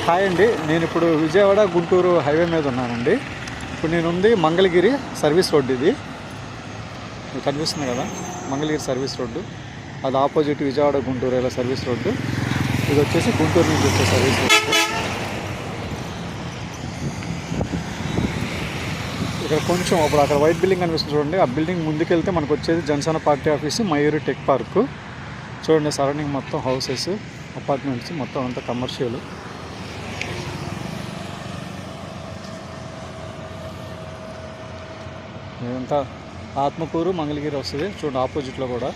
Hi అండి, నేను ఇప్పుడు విజయవాడ గుంటూరు హైవే మీద ఉన్నానండి. ఇప్పుడు నేను ఉంది మంగళగిరి సర్వీస్ రోడ్డు. ఇది మీకు కనిపిస్తుంది కదా, మంగళగిరి సర్వీస్ రోడ్డు. అది ఆపోజిట్ విజయవాడ గుంటూరు ఇలా సర్వీస్ రోడ్డు. ఇది వచ్చేసి గుంటూరు నుంచి వచ్చే సర్వీస్ రోడ్డు. ఇక్కడ కొంచెం అప్పుడు అక్కడ వైట్ బిల్డింగ్ కనిపిస్తుంది చూడండి. ఆ బిల్డింగ్ ముందుకెళ్తే మనకు వచ్చేది Janasena party office, Mayuri tech park. చూడండి, సరౌండింగ్ మొత్తం హౌసెస్, అపార్ట్మెంట్స్, మొత్తం అంతా కమర్షియల్. ఇదంతా ఆత్మకూరు మంగళగిరి వస్తుంది చూడండి, ఆపోజిట్లో కూడా.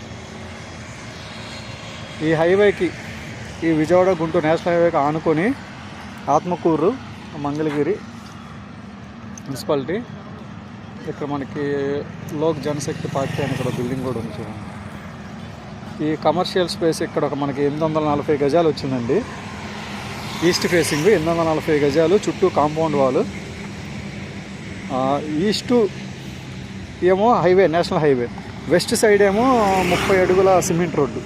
ఈ హైవేకి, ఈ విజయవాడ గుంటూరు నేషనల్ హైవేకి ఆనుకొని ఆత్మకూరు మంగళగిరి మున్సిపాలిటీ. ఇక్కడ మనకి లోక్ జనశక్తి పార్టీ అని ఇక్కడ బిల్డింగ్ కూడా ఉంది చూడండి. ఈ కమర్షియల్ స్పేస్ ఇక్కడ ఒక మనకి 840 గజాలు వచ్చిందండి. ఈస్ట్ ఫేసింగ్ 840 గజాలు, చుట్టూ కాంపౌండ్ వాల్. ఈస్టు ఏమో highway, national highway. West side ఏమో 30 అడుగుల సిమెంట్ రోడ్డు.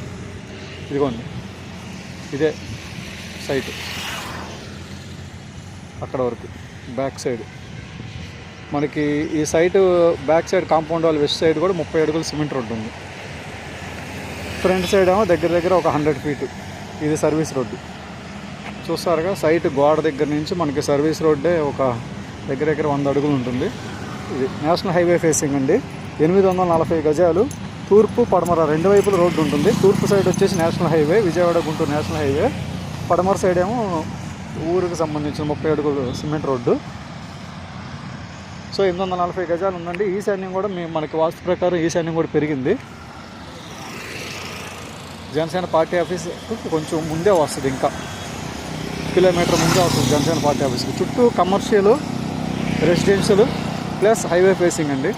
ఇదిగోండి, ఇదే సైట్ అక్కడ వరకు. బ్యాక్ సైడ్ మనకి ఈ site back side compound wall west side కూడా 30 అడుగుల సిమెంట్ రోడ్డు ఉంది. ఫ్రంట్ సైడ్ ఏమో దగ్గర ఒక 100 ఫీటు. ఇది సర్వీస్ రోడ్డు. చూస్తారుగా, సైట్ గోడ దగ్గర నుంచి మనకి సర్వీస్ రోడ్డే ఒక దగ్గర 100 అడుగులు ఉంటుంది. ఇది నేషనల్ హైవే ఫేసింగ్ అండి. 840 గజాలు, తూర్పు పడమర 2 వైపుల రోడ్డు ఉంటుంది. తూర్పు సైడ్ వచ్చేసి national highway, Vijayawada Guntur national highway. పడమర సైడ్ ఏమో ఊరికి సంబంధించిన 30 అడుగులు సిమెంట్ రోడ్డు. సో 840 గజాలు ఉందండి. ఈశాన్యం కూడా మనకి వాస్తు ప్రకారం ఈశాన్యం కూడా పెరిగింది. జనసేన పార్టీ ఆఫీస్ కొంచెం ముందే వస్తుంది, ఇంకా కిలోమీటర్ ముందే వస్తుంది జనసేన పార్టీ ఆఫీస్కి. చుట్టూ commercial, residential plus highway facing అండి.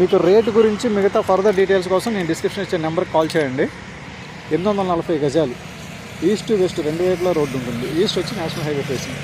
మీకు రేటు గురించి మిగతా ఫర్దర్ డీటెయిల్స్ కోసం నేను డిస్క్రిప్షన్ ఇచ్చే నెంబర్కి కాల్ చేయండి. 840 గజాలు, ఈస్ట్ వెస్ట్ 2 వైపులా రోడ్డు ఉంటుంది. ఈస్ట్ వచ్చి నేషనల్ హైవే ఫేసింగ్.